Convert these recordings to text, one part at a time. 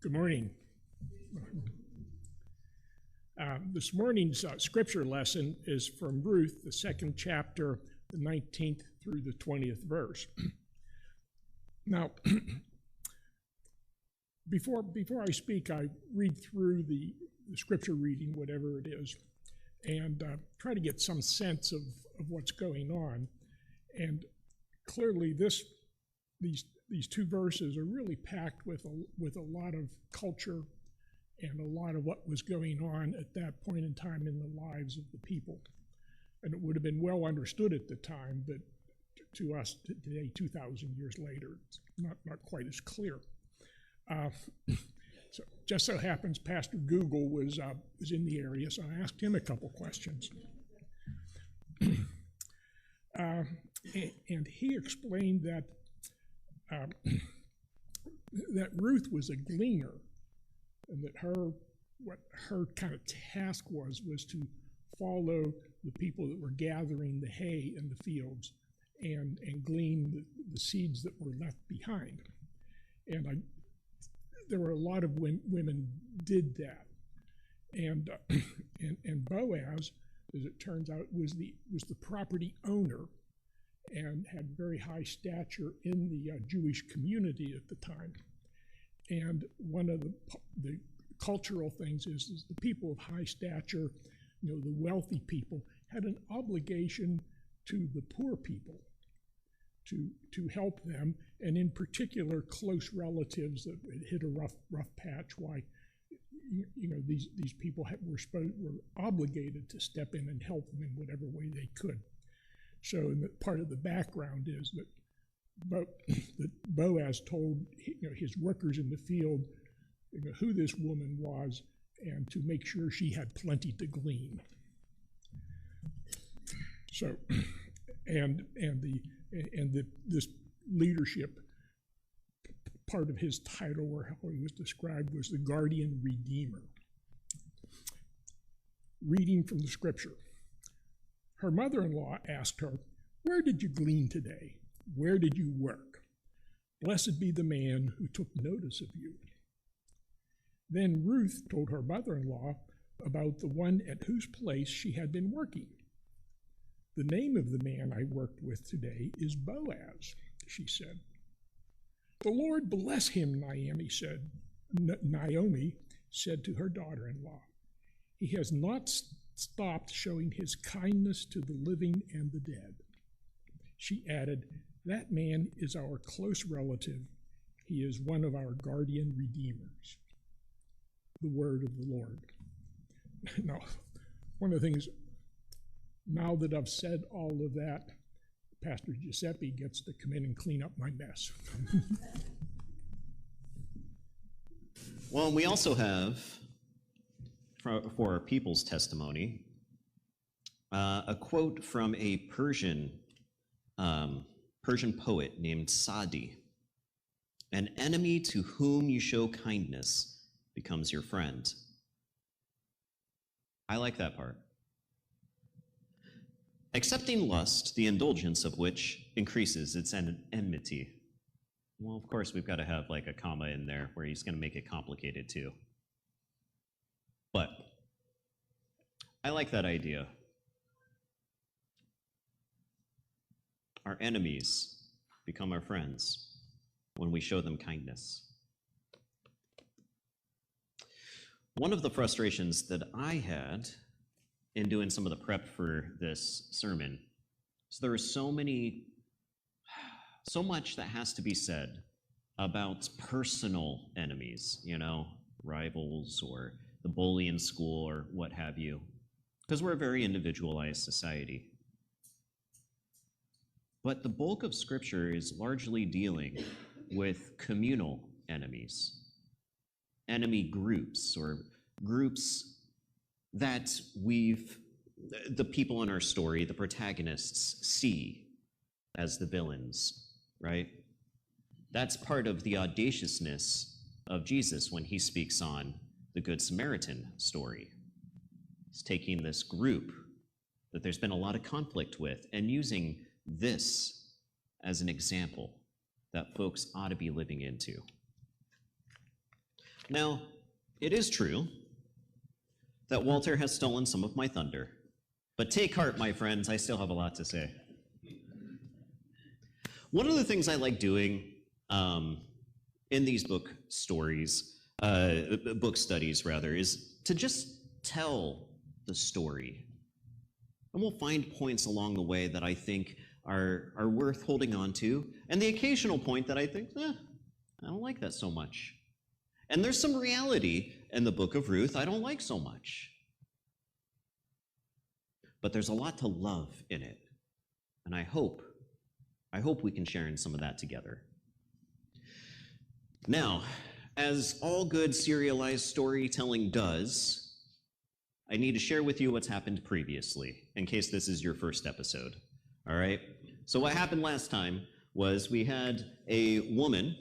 Good morning. This morning's scripture lesson is from Ruth, the second chapter, the 19th through the 20th verse. Now, before I speak, I read through the scripture reading, whatever it is, and try to get some sense of what's going on. And clearly, these two verses are really packed with a lot of culture and a lot of what was going on at that point in time in the lives of the people. And it would have been well understood at the time, but to us today, 2,000 years later, it's not quite as clear. So just so happens Pastor Google was in the area, so I asked him a couple questions. And he explained that that Ruth was a gleaner, and that what her kind of task was to follow the people that were gathering the hay in the fields and glean the seeds that were left behind. And there were a lot of women did that. And Boaz, as it turns out, was the property owner and had very high stature in the Jewish community at the time. And one of the cultural things is the people of high stature, the wealthy people, had an obligation to the poor people to help them, and in particular close relatives that had hit a rough patch. Why, these people were obligated to step in and help them in whatever way they could. So part of the background is that Boaz told his workers in the field who this woman was, and to make sure she had plenty to glean. So, this leadership part of his title, or how he was described, was the guardian redeemer. Reading from the scripture. Her mother-in-law asked her, "Where did you glean today? Where did you work? Blessed be the man who took notice of you." Then Ruth told her mother-in-law about the one at whose place she had been working. "The name of the man I worked with today is Boaz," she said. "The Lord bless him," Naomi said to her daughter-in-law. "He has not stopped showing his kindness to the living and the dead." She added, "That man is our close relative. He is one of our guardian redeemers." The word of the Lord. Now, one of the things, now that I've said all of that, Pastor Giuseppe gets to come in and clean up my mess. Well, we also have, for our people's testimony, a quote from a Persian poet named Sadi. "An enemy to whom you show kindness becomes your friend." I like that part. "Accepting lust, the indulgence of which increases its enmity." Well, of course, we've got to have like a comma in there where he's going to make it complicated too. But I like that idea. Our enemies become our friends when we show them kindness. One of the frustrations that I had in doing some of the prep for this sermon is there is so much that has to be said about personal enemies, rivals or the bully in school or what have you, because we're a very individualized society. But the bulk of Scripture is largely dealing with communal enemies, enemy groups, or groups that the people in our story, the protagonists, see as the villains, right? That's part of the audaciousness of Jesus when he speaks on the Good Samaritan story. He's taking this group that there's been a lot of conflict with and using this as an example that folks ought to be living into. Now, it is true that Walter has stolen some of my thunder, but take heart, my friends, I still have a lot to say. One of the things I like doing in these book studies, is to just tell the story. And we'll find points along the way that I think are worth holding on to, and the occasional point that I think, I don't like that so much. And there's some reality in the book of Ruth I don't like so much. But there's a lot to love in it, and I hope we can share in some of that together. Now, as all good serialized storytelling does, I need to share with you what's happened previously, in case this is your first episode. All right? So what happened last time was we had a woman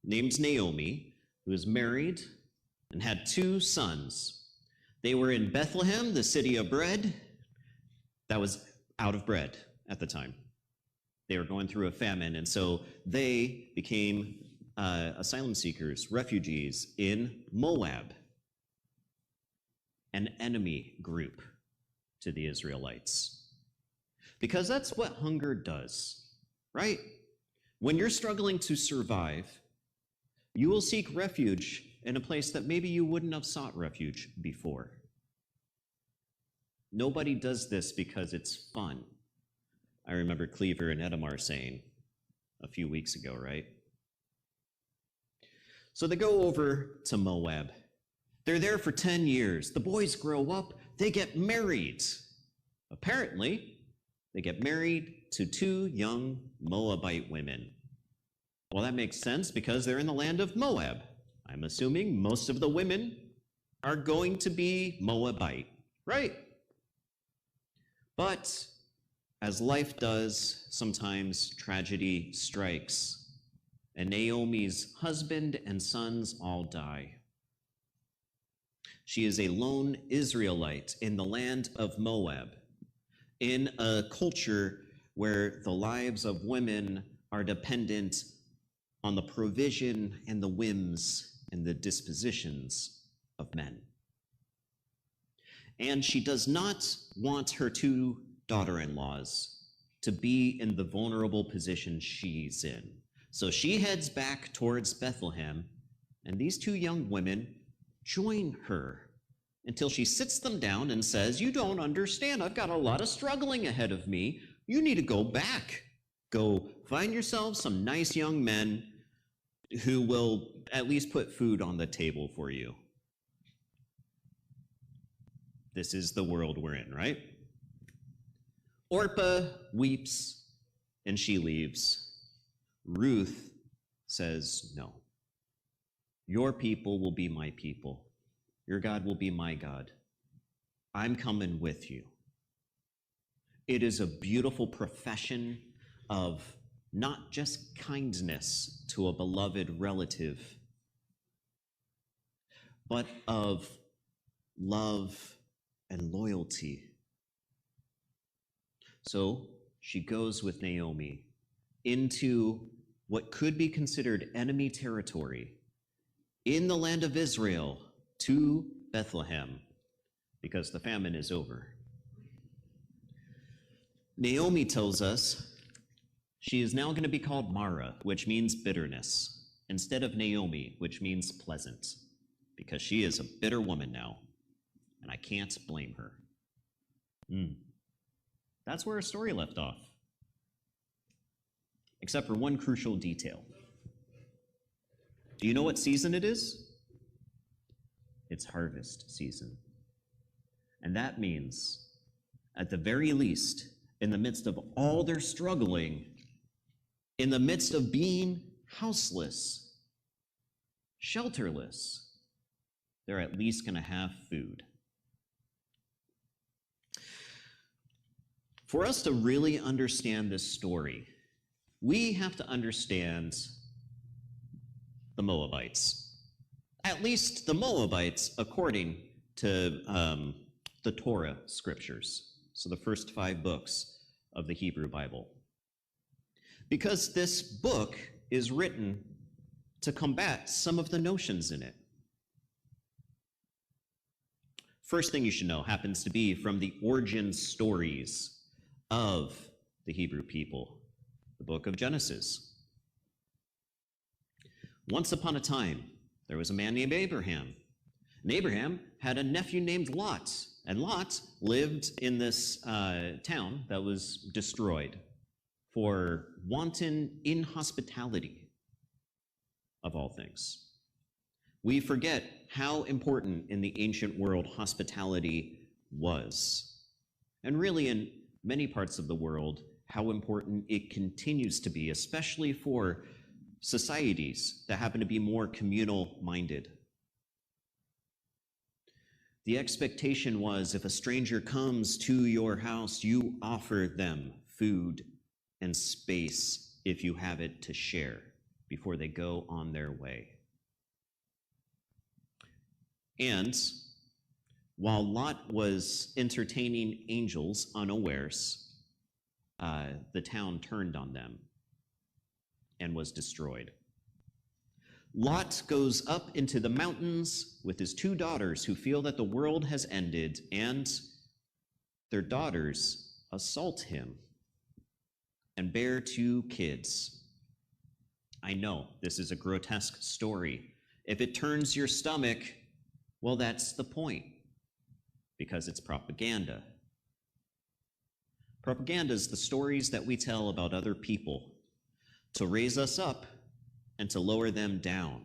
named Naomi who was married and had 2 sons. They were in Bethlehem, the city of bread, that was out of bread at the time. They were going through a famine, and so they became asylum seekers, refugees in Moab, an enemy group to the Israelites. Because that's what hunger does, right? When you're struggling to survive, you will seek refuge in a place that maybe you wouldn't have sought refuge before. Nobody does this because it's fun. I remember Cleaver and Edamar saying a few weeks ago, right? So they go over to Moab. They're there for 10 years. The boys grow up. They get married. Apparently, they get married to 2 young Moabite women. Well, that makes sense because they're in the land of Moab. I'm assuming most of the women are going to be Moabite, right? But as life does, sometimes tragedy strikes, and Naomi's husband and sons all die. She is a lone Israelite in the land of Moab, in a culture where the lives of women are dependent on the provision and the whims and the dispositions of men. And she does not want her 2 daughter-in-laws to be in the vulnerable position she's in. So she heads back towards Bethlehem, and these 2 young women join her until she sits them down and says, "You don't understand. I've got a lot of struggling ahead of me. You need to go back. Go find yourselves some nice young men who will at least put food on the table for you." This is the world we're in, right? Orpah weeps and she leaves. Ruth says, "No. Your people will be my people. Your God will be my God. I'm coming with you." It is a beautiful profession of not just kindness to a beloved relative, but of love and loyalty. So she goes with Naomi into what could be considered enemy territory in the land of Israel to Bethlehem, because the famine is over. Naomi tells us she is now going to be called Mara, which means bitterness, instead of Naomi, which means pleasant, because she is a bitter woman now, and I can't blame her. That's where our story left off, except for one crucial detail. Do you know what season it is? It's harvest season. And that means, at the very least, in the midst of all their struggling, in the midst of being houseless, shelterless, they're at least going to have food. For us to really understand this story, we have to understand the Moabites. At least the Moabites according to the Torah scriptures, so the first 5 books of the Hebrew Bible. Because this book is written to combat some of the notions in it. first thing you should know happens to be from the origin stories of the Hebrew people, the book of Genesis. Once upon a time, there was a man named Abraham. And Abraham had a nephew named Lot. And Lot lived in this town that was destroyed for wanton inhospitality, of all things. We forget how important in the ancient world hospitality was. And really in many parts of the world, how important it continues to be, especially for societies that happen to be more communal-minded. The expectation was if a stranger comes to your house, you offer them food and space if you have it to share before they go on their way. And while Lot was entertaining angels unawares, the town turned on them and was destroyed. Lot goes up into the mountains with his 2 daughters who feel that the world has ended, and their daughters assault him and bear 2 kids. I know this is a grotesque story. If it turns your stomach, well, that's the point, because it's propaganda. Propaganda is the stories that we tell about other people to raise us up and to lower them down.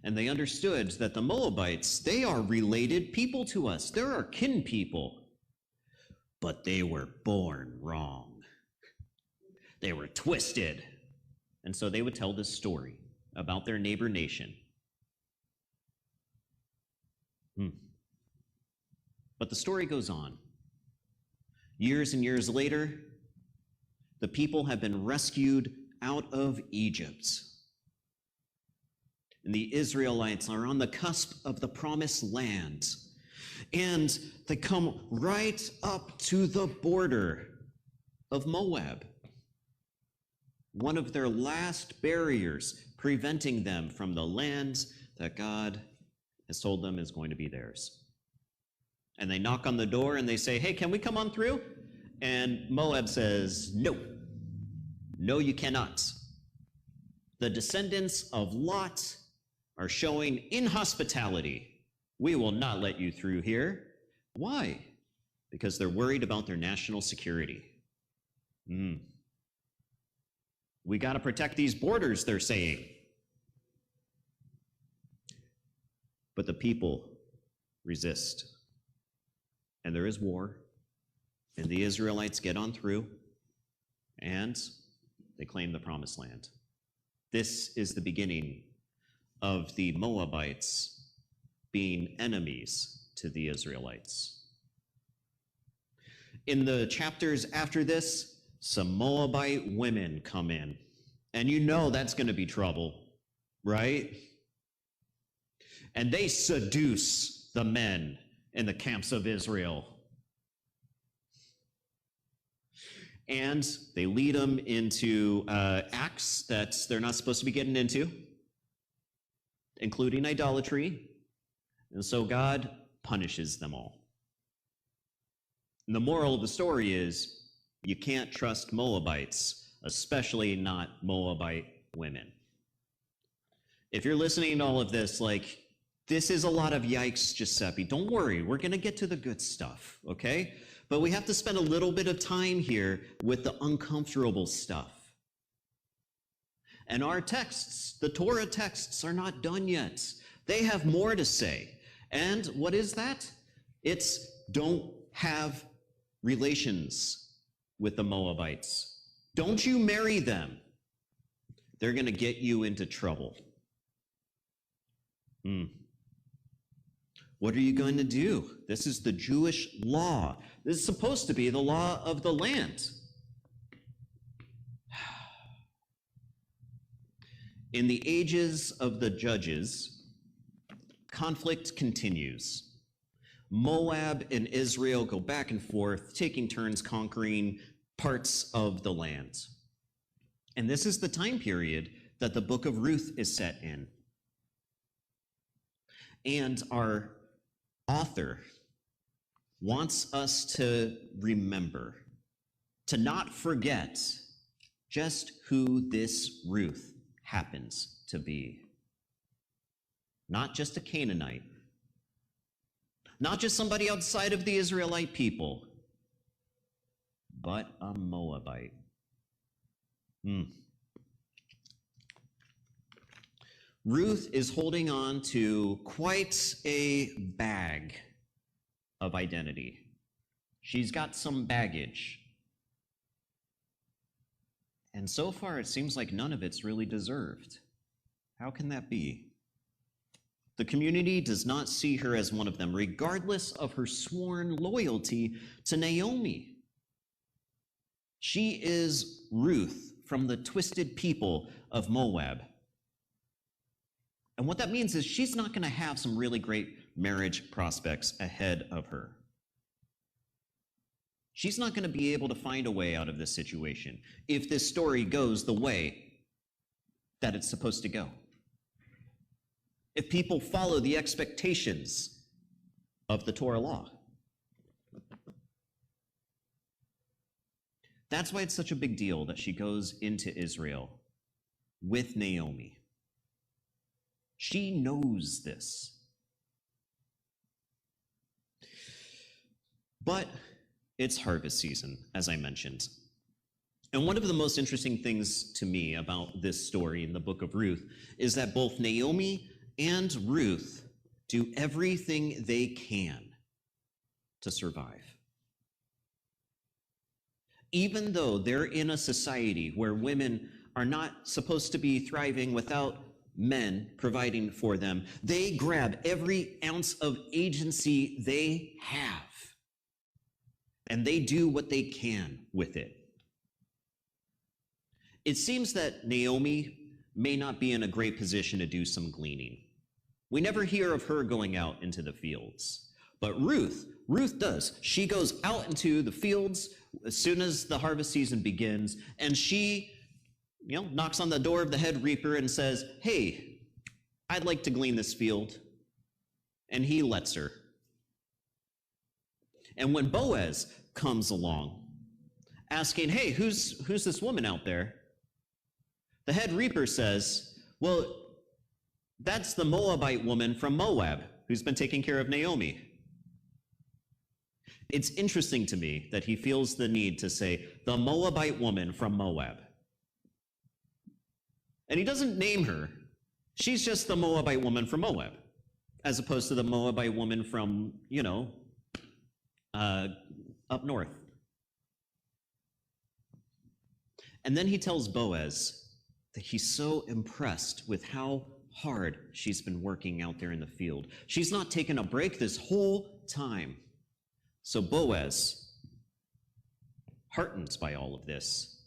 And they understood that the Moabites, they are related people to us. They're our kin people. But they were born wrong. They were twisted. And so they would tell this story about their neighbor nation. But the story goes on. Years and years later, the people have been rescued out of Egypt. And the Israelites are on the cusp of the promised land. And they come right up to the border of Moab. One of their last barriers preventing them from the land that God has told them is going to be theirs. And they knock on the door and they say, hey, can we come on through? And Moab says, no. No, you cannot. The descendants of Lot are showing inhospitality. We will not let you through here. Why? Because they're worried about their national security. We got to protect these borders, they're saying. But the people resist. And there is war. And the Israelites get on through. And they claim the promised land. This is the beginning of the Moabites being enemies to the Israelites. In the chapters after this, some Moabite women come in. And you know that's going to be trouble, right? And they seduce the men in the camps of Israel. And they lead them into acts that they're not supposed to be getting into, including idolatry. And so God punishes them all. And the moral of the story is you can't trust Moabites, especially not Moabite women. If you're listening to all of this, like, this is a lot of yikes, Giuseppe. Don't worry, we're going to get to the good stuff, okay? But we have to spend a little bit of time here with the uncomfortable stuff. And our texts, the Torah texts, are not done yet. They have more to say. And what is that? It's don't have relations with the Moabites. Don't you marry them. They're going to get you into trouble. What are you going to do? This is the Jewish law. This is supposed to be the law of the land. In the ages of the judges, conflict continues. Moab and Israel go back and forth, taking turns conquering parts of the land. And this is the time period that the book of Ruth is set in. And our author wants us to remember, to not forget just who this Ruth happens to be. Not just a Canaanite, not just somebody outside of the Israelite people, but a Moabite. Ruth is holding on to quite a bag of identity. She's got some baggage. And so far, it seems like none of it's really deserved. How can that be? The community does not see her as one of them, regardless of her sworn loyalty to Naomi. She is Ruth from the twisted people of Moab. And what that means is she's not going to have some really great marriage prospects ahead of her. She's not going to be able to find a way out of this situation if this story goes the way that it's supposed to go. If people follow the expectations of the Torah law. That's why it's such a big deal that she goes into Israel with Naomi. She knows this. But it's harvest season, as I mentioned. And one of the most interesting things to me about this story in the book of Ruth is that both Naomi and Ruth do everything they can to survive. Even though they're in a society where women are not supposed to be thriving without men providing for them, they grab every ounce of agency they have, and they do what they can with it. It seems that Naomi may not be in a great position to do some gleaning. We never hear of her going out into the fields. But Ruth does. She goes out into the fields as soon as the harvest season begins, and she, knocks on the door of the head reaper and says, "Hey, I'd like to glean this field." And he lets her. And when Boaz comes along, asking, "Hey, who's this woman out there?" the head reaper says, "Well, that's the Moabite woman from Moab who's been taking care of Naomi." It's interesting to me that he feels the need to say, the Moabite woman from Moab. And he doesn't name her. She's just the Moabite woman from Moab, as opposed to the Moabite woman from, up north. And then he tells Boaz that he's so impressed with how hard she's been working out there in the field. She's not taken a break this whole time. So Boaz, heartened by all of this,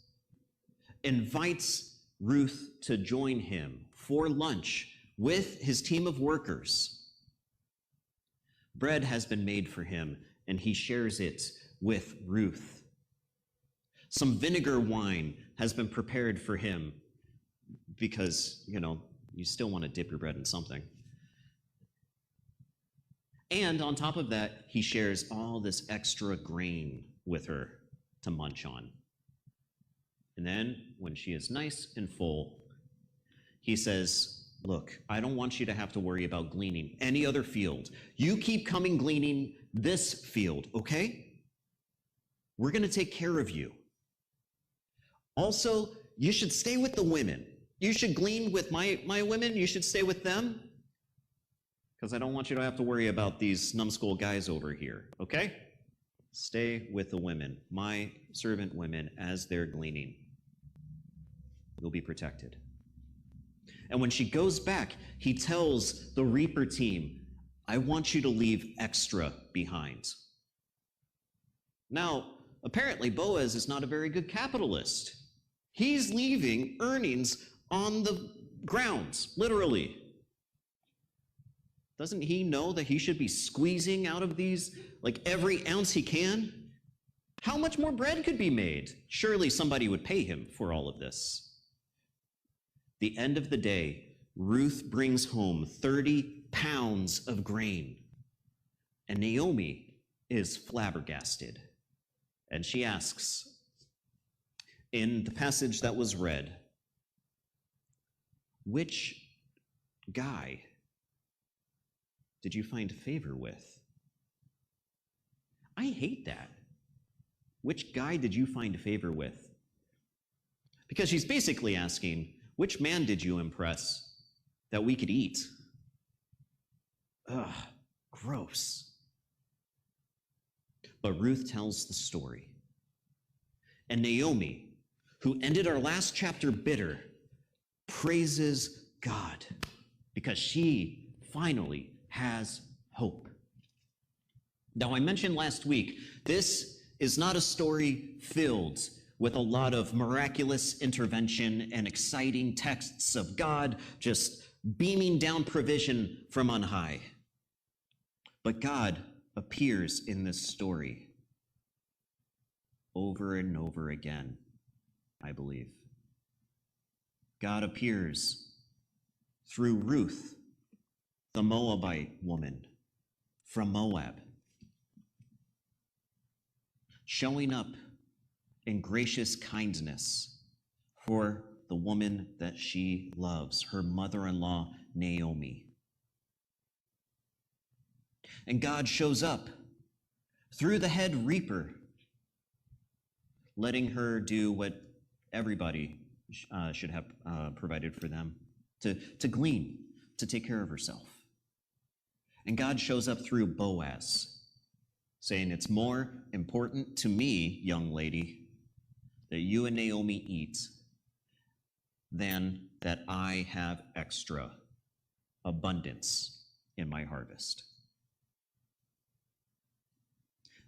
invites Ruth to join him for lunch with his team of workers. Bread has been made for him, and he shares it with Ruth. Some vinegar wine has been prepared for him because, you still want to dip your bread in something. And on top of that, he shares all this extra grain with her to munch on. And then, when she is nice and full, he says, "Look, I don't want you to have to worry about gleaning any other field. You keep coming gleaning this field, okay? We're going to take care of you. Also, you should stay with the women. You should glean with my women. You should stay with them. Because I don't want you to have to worry about these numbskull guys over here, okay? Stay with the women, my servant women, as they're gleaning. You'll be protected." And when she goes back, he tells the reaper team, "I want you to leave extra behind." Now, apparently Boaz is not a very good capitalist. He's leaving earnings on the grounds, literally. Doesn't he know that he should be squeezing out of these, every ounce he can? How much more bread could be made? Surely somebody would pay him for all of this. The end of the day, Ruth brings home 30 pounds of grain. And Naomi is flabbergasted. And she asks, in the passage that was read, which guy did you find favor with? I hate that. Which guy did you find favor with? Because she's basically asking, which man did you impress that we could eat? Ugh, gross. But Ruth tells the story. And Naomi, who ended our last chapter bitter, praises God because she finally has hope. Now, I mentioned last week, this is not a story filled with a lot of miraculous intervention and exciting texts of God just beaming down provision from on high. But God appears in this story over and over again, I believe. God appears through Ruth, the Moabite woman from Moab, showing up in gracious kindness for the woman that she loves, her mother-in-law, Naomi. And God shows up through the head reaper, letting her do what everybody should have provided for them, to glean, to take care of herself. And God shows up through Boaz, saying, it's more important to me, young lady, that you and Naomi eat than that I have extra abundance in my harvest.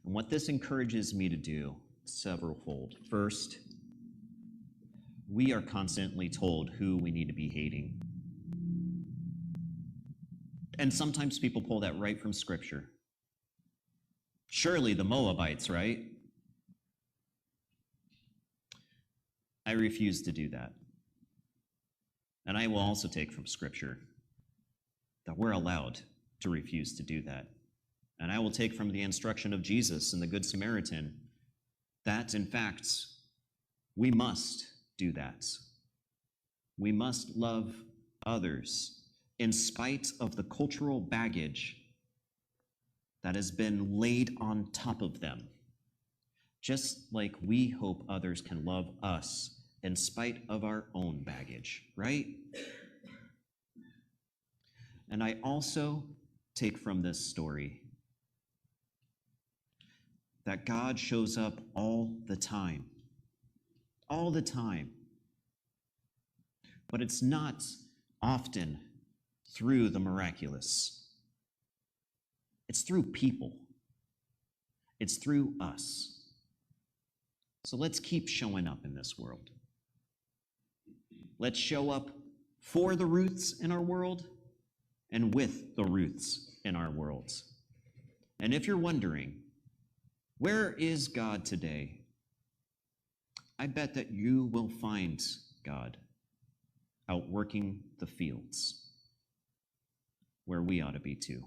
And what this encourages me to do, severalfold. First, we are constantly told who we need to be hating. And sometimes people pull that right from Scripture. Surely the Moabites, right? I refuse to do that. And I will also take from Scripture that we're allowed to refuse to do that. And I will take from the instruction of Jesus and the Good Samaritan that, in fact, we must do that. We must love others in spite of the cultural baggage that has been laid on top of them, just like we hope others can love us in spite of our own baggage, right? And I also take from this story that God shows up all the time. All the time. But it's not often through the miraculous. It's through people. It's through us. So let's keep showing up in this world. Let's show up for the Ruths in our world and with the Ruths in our worlds. And if you're wondering, where is God today? I bet that you will find God out working the fields where we ought to be too.